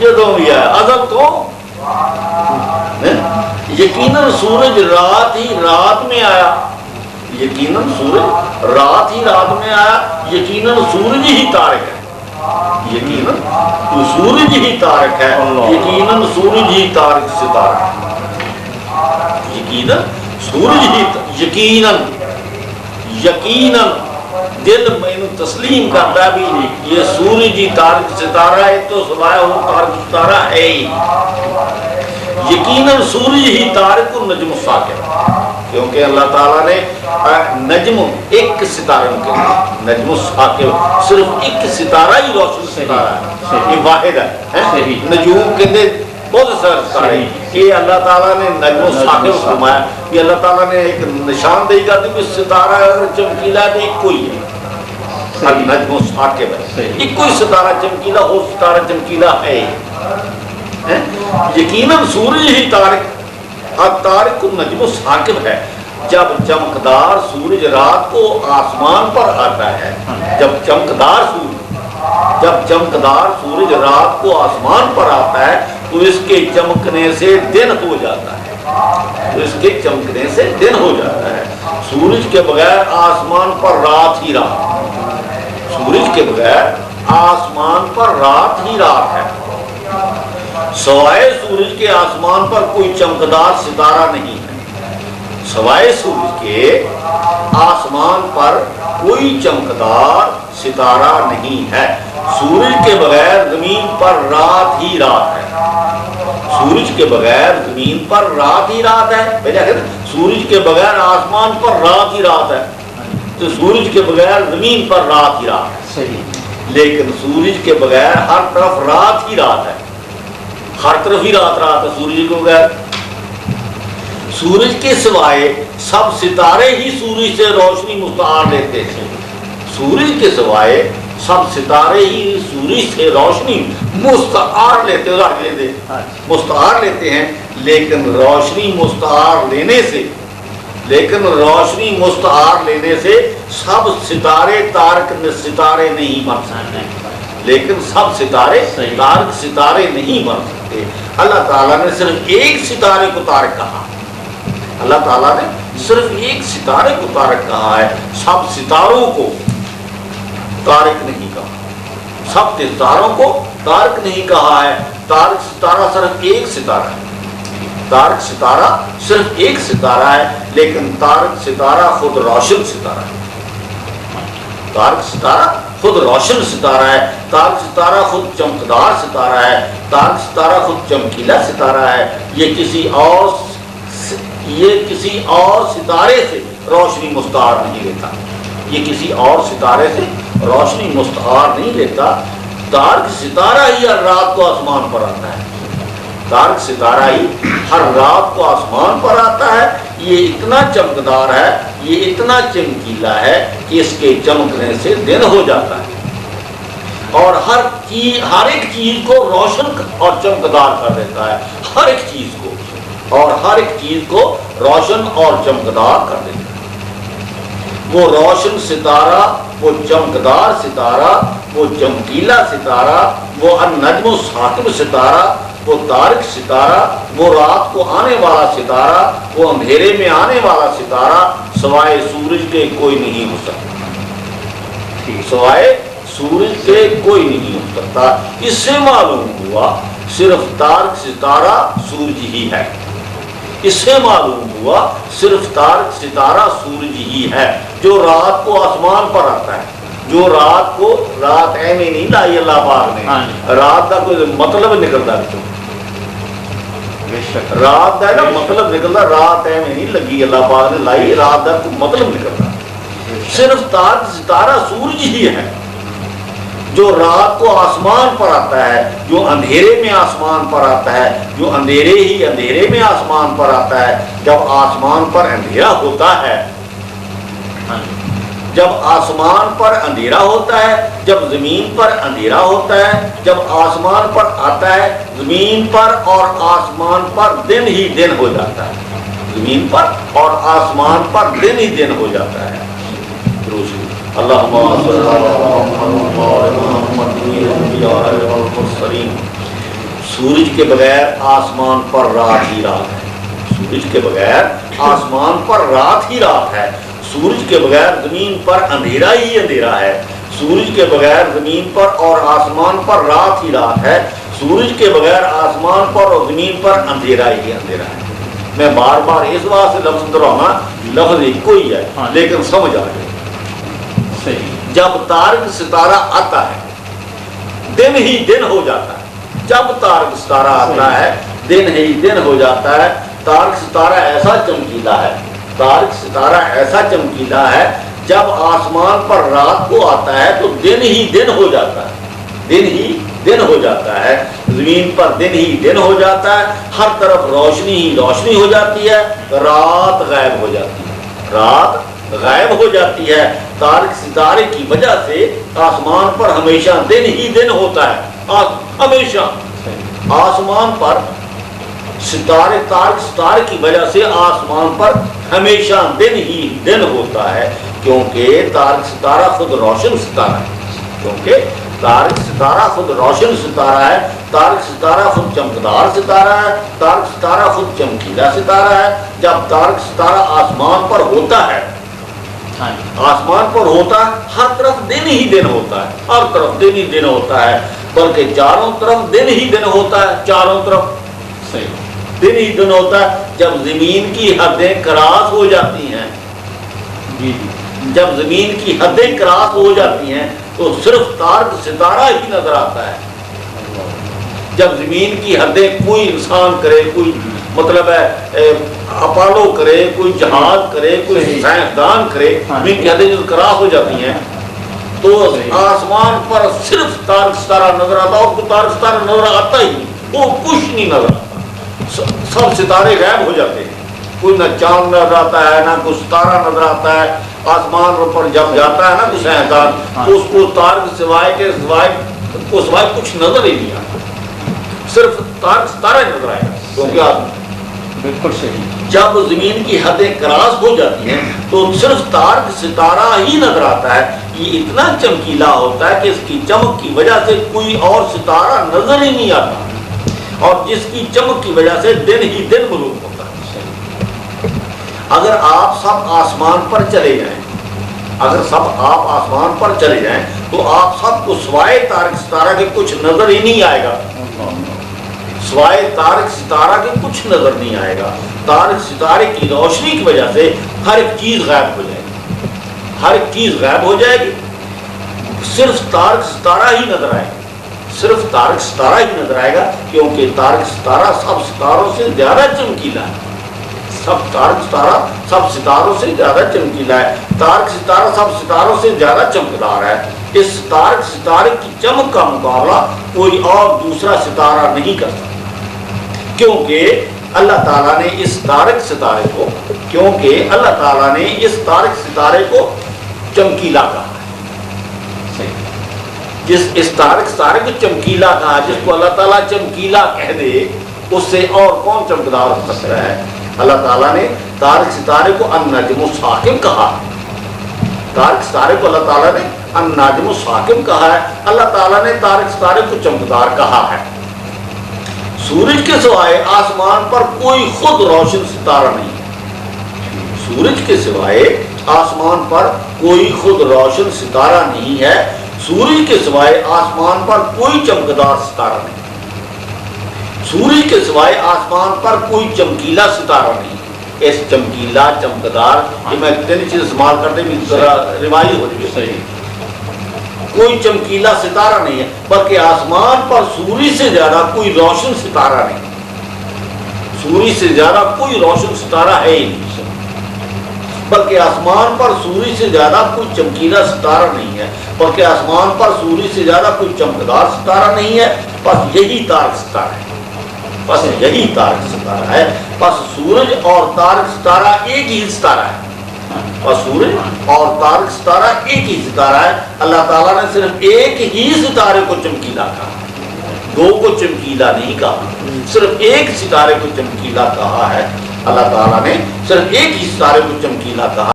جدوں بھی ہے ازل تو یقیناً سورج رات ہی رات میں آیا، یقیناً سورج رات ہی رات میں آیا، یقیناً سورج ہی تارک ہے، یقیناً تو سورج ہی تارک ہے، یقیناً سورج ہی تارک ستارہ، یقیناً سورج ہی یقیناً یقیناً دل میں تسلیم کرتا بھی یہ سورج ہی تارک ستارہ ہے تو سوائے وہ تارک ستارہ ہے ہی، یقیناً سورج ہی تارک النجم الثاقب، کیونکہ اللہ تعالیٰ نے نجم ایک ستاروں کے لیے نجم الثاقب صرف ایک ستارہ ہی روشن ستارہ ہے، یہ واحد ہے، نجوم کے دے بہت سارے ستارے، یہ اللہ تعالیٰ نے نجم الثاقب فرمایا کہ اللہ تعالیٰ نے ایک نشاندہی کر دی کہ ستارہ اگر چمکیلا ہے تو ایک کوئی ہے، نجم الثاقب ہے، ایک کوئی ستارہ چمکیلا ہو، ستارہ چمکیلا ہے، یقیناً سورج ہی تارک تارک النجم الثاقب ہے، جب چمکدار سورج رات کو آسمان پر آتا ہے، جب چمکدار رات کو آسمان پر آتا ہے تو اس کے چمکنے سے دن ہو جاتا ہے، سورج کے بغیر آسمان پر رات ہی رات، سورج کے بغیر آسمان پر رات ہی رات ہے، سوائے سورج کے آسمان پر کوئی چمکدار ستارہ نہیں ہے، سوائے سورج کے آسمان پر کوئی چمکدار ستارہ نہیں ہے، سورج کے بغیر زمین پر رات ہی رات ہے، سورج کے بغیر زمین پر رات ہی رات ہے، سورج کے بغیر آسمان پر رات ہی رات ہے تو سورج کے بغیر زمین پر رات ہی رات ہے، لیکن سورج کے بغیر ہر طرف رات ہی رات ہے، ہر طرف ہی رات رات ہے سورج کے بغیر، سورج کے سوائے سب ستارے ہی سورج سے روشنی مستعار لیتے ہیں، سورج کے سوائے سب ستارے ہی سورج سے روشنی مستعار لیتے ہیں، لیکن روشنی مستعار لینے سے سب ستارے تارک ستارے نہیں بن سکتے، لیکن سب ستارے تارک ستارے نہیں بن سکتے، اللہ تعالیٰ نے صرف ایک ستارے کو تارک کہا، اللہ تعالیٰ نے صرف ایک ستارے کو تارک کہا ہے، سب ستاروں کو تارک نہیں کہا، سب ستاروں کو تارک نہیں کہا ہے، تارک ستارہ صرف ایک ستارہ ہے، تارک ستارہ صرف ایک ستارہ ہے، لیکن تارک ستارہ خود روشن ستارہ ہے، تارک ستارہ خود روشن ستارہ ہے، تارک ستارہ خود چمکدار ستارہ ہے، تارک ستارہ خود چمکیلا ستارہ ہے، یہ کسی اور ستارے سے روشنی مستعار نہیں لیتا، یہ کسی اور ستارے سے روشنی مستعار نہیں لیتا، تارک ستارہ ہی ہر رات کو آسمان پر آتا ہے، تارک ستارہ ہی ہر رات کو آسمان پر آتا ہے، یہ اتنا چمکدار ہے، یہ اتنا چمکیلا ہے کہ اس کے چمکنے سے دن ہو جاتا ہے اور ہر ایک چیز کو روشن اور چمکدار کر دیتا ہے، ہر ایک چیز کو روشن اور چمکدار کر دیتا ہے، وہ روشن ستارہ، وہ چمکدار ستارہ، وہ چمکیلا ستارہ، وہ النجم الثاقب ستارہ، وہ تارک ستارہ، وہ رات کو آنے والا ستارہ، وہ اندھیرے میں آنے والا ستارہ سوائے سورج کے کوئی نہیں ہو سکتا، سوائے سورج کے کوئی نہیں ہو سکتا، اس سے معلوم ہوا صرف تارک ستارہ سورج ہی ہے، اس سے معلوم ہوا صرف تارک ستارہ سورج ہی ہے جو رات کو آسمان پر آتا ہے، جو رات ایویں نہیں لائی اللہ پاک نے، رات کا کوئی مطلب نکلتا ہے، رات کا مطلب نکلتا، رات ایویں نہیں لگی اللہ پاک نے لائی، رات کا کوئی مطلب نکلتا، صرف تارک ستارہ سورج ہی ہے جو رات کو آسمان پر آتا ہے، جو اندھیرے میں آسمان پر آتا ہے، جو اندھیرے میں آسمان پر آتا ہے، جب آسمان پر اندھیرا ہوتا ہے، جب آسمان پر اندھیرا ہوتا ہے، جب زمین پر اندھیرا ہوتا ہے، جب آسمان پر آتا ہے، زمین پر اور آسمان پر دن ہی دن ہو جاتا ہے، زمین پر اور آسمان پر دن ہی دن ہو جاتا ہے، روشنی اللہم صلی اللہ علیہ وسلم۔ سورج کے بغیر آسمان پر رات ہی رات ہے، سورج کے بغیر آسمان پر رات ہی رات ہے، سورج کے بغیر زمین پر اندھیرا ہی اندھیرا ہے، سورج کے بغیر زمین پر اور آسمان پر رات ہی رات ہے، سورج کے بغیر آسمان پر اور زمین پر اندھیرا ہی اندھیرا ہے۔ میں بار بار اس بات سے لفظ دہرانا، لفظ ایک کوئی ہے لیکن سمجھ آ جائے۔ جب تارک ستارہ آتا ہے دن ہی دن ہو جاتا ہے، جب تارک ستارہ آتا ہے دن ہی دن ہو جاتا ہے۔ تارک ستارہ ایسا چمکیلا ہے، تارک ستارہ ایسا چمکیلا ہے، جب آسمان پر رات کو آتا ہے تو دن ہی دن ہو جاتا ہے، دن ہی دن ہو جاتا ہے، زمین پر دن ہی دن ہو جاتا ہے، ہر طرف روشنی ہی روشنی ہو جاتی ہے، رات غائب ہو جاتی ہے، رات غائب ہو جاتی ہے۔ تارک ستارے کی وجہ سے آسمان پر ہمیشہ دن ہی دن ہوتا ہے، ہمیشہ آسمان پر ستارے، تارک ستارے کی وجہ سے آسمان پر ہمیشہ دن ہی دن ہوتا ہے، کیونکہ تارک ستارہ خود روشن ستارہ ہے، کیونکہ تارک ستارہ خود روشن ستارہ ہے، تارک ستارہ خود چمکدار ستارہ ہے، تارک ستارہ خود چمکیلا ستارہ ہے۔ جب تارک ستارہ آسمان پر ہوتا ہے، آسمان پر ہوتا ہے، ہر طرف دن ہی دن ہوتا ہے، ہر طرف دن ہی دن ہوتا ہے، بلکہ چاروں طرف دن ہی دن ہوتا ہے، چاروں طرف دن ہی دن ہوتا ہے۔ جب زمین کی حدیں کراس ہو جاتی ہیں، جب زمین کی حدیں کراس ہو جاتی ہیں تو صرف تارک ستارہ ہی نظر آتا ہے۔ جب زمین کی حدیں کوئی انسان کرے، کوئی مطلب ہے اپالو کرے، کوئی جہاز کرے، کوئی سائنسدان کرے، زمین کی حدیں جب کراس ہو جاتی ہیں تو آسمان پر صرف تارک ستارہ نظر آتا ہے، اور کوئی تارک ستارہ نظر آتا ہی نہیں، وہ کچھ نہیں نظر آتا، سب ستارے غائب ہو جاتے ہیں، کوئی نہ چاند نظر آتا ہے، نہ کوئی ستارہ نظر آتا ہے۔ آسمان پر جب جاتا ہے نا کوئی سائنسدان تو اس کو تارک سوائے کچھ نظر ہی نہیں آتا، صرف تارک ستارہ ہی نظر آئے گا، کیونکہ بالکل صحیح، جب زمین کی حدیں کراس ہو جاتی ہیں تو صرف تارک ستارہ ہی نظر آتا ہے۔ یہ اتنا چمکیلا ہوتا ہے کہ اس کی چمک کی وجہ سے کوئی اور ستارہ نظر ہی نہیں آتا، اور جس کی چمک کی وجہ سے دن ہی دن معلوم ہوتا ہے۔ اگر آپ سب آسمان پر چلے جائیں، اگر سب آپ آسمان پر چلے جائیں تو آپ سب کو سوائے تارک ستارہ کے کچھ نظر ہی نہیں آئے گا، سوائے تارک ستارہ کے کچھ نظر نہیں آئے گا۔ تارک ستارے کی روشنی کی وجہ سے ہر ایک چیز غائب ہو جائے گی، ہر ایک چیز غائب ہو جائے گی، صرف تارک ستارہ ہی نظر آئے گا، صرف تارک ستارہ ہی نظر آئے گا، کیونکہ تارک ستارہ سب ستاروں سے زیادہ چمکیلا ہے، سب تارک ستارہ سب ستاروں سے زیادہ چمکیلا ہے، تارک ستارہ سب ستاروں سے زیادہ چمکدار ہے۔ اس تارک ستارے کی چمک کا مقابلہ کوئی اور دوسرا ستارہ نہیں کر سکتا، کیونکہ اللہ تعالیٰ نے اس تارک ستارے کو، کیونکہ اللہ تعالیٰ نے اس تارک ستارے کو چمکیلا کہا ہے۔ جس اس تارک ستارے کو چمکیلا کہا، جس کو اللہ تعالیٰ چمکیلا کہہ دے، اس سے اور کون چمکدار ہو سکتا ہے؟ اللہ تعالیٰ نے تارک ستارے کو النجم الثاقب کہا، تارک ستارے کو اللہ تعالیٰ نے النجم الثاقب کہا ہے، اللہ تعالیٰ نے تارک ستارے کو چمکدار کہا ہے۔ سورج کے سوائے آسمان پر کوئی خود روشن ستارہ نہیں ہے، سورج کے سوائے آسمان پر کوئی خود روشن ستارہ نہیں ہے، سورج کے سوائے آسمان پر کوئی چمکدار ستارہ نہیں، سورج کے سوائے آسمان پر کوئی چمکیلا ستارہ نہیں۔ اس چمکیلا چمکدار، یہ میں تین چیز استعمال کرتے بھی ذرا روایت ہو رہی ہے، کوئی چمکیلا ستارہ نہیں ہے، بلکہ آسمان پر سورج سے زیادہ کوئی روشن ستارہ نہیں، سورج سے زیادہ کوئی روشن ستارہ ہے ہی نہیں، بلکہ آسمان پر سورج سے زیادہ کوئی چمکیلا ستارہ نہیں ہے، بلکہ آسمان پر سورج سے زیادہ کوئی چمکدار ستارہ نہیں ہے، بس یہی تارک ستارہ ہے، بس یہی تارک ستارہ ہے، بس سورج اور تارک ستارہ ایک ہی ستارہ ہے، اور سورج اور تارک ستارہ ایک ہی ستارہ ہے۔ اللہ تعالیٰ نے صرف ایک ہی ستارے کو چمکیلا کہا، دو کو چمکیلا نہیں کہا، صرف ایک ستارے کو چمکیلا کہا ہے۔ اللہ تعالیٰ نے صرف ایک ہی ستارے کو چمکیلا کہا۔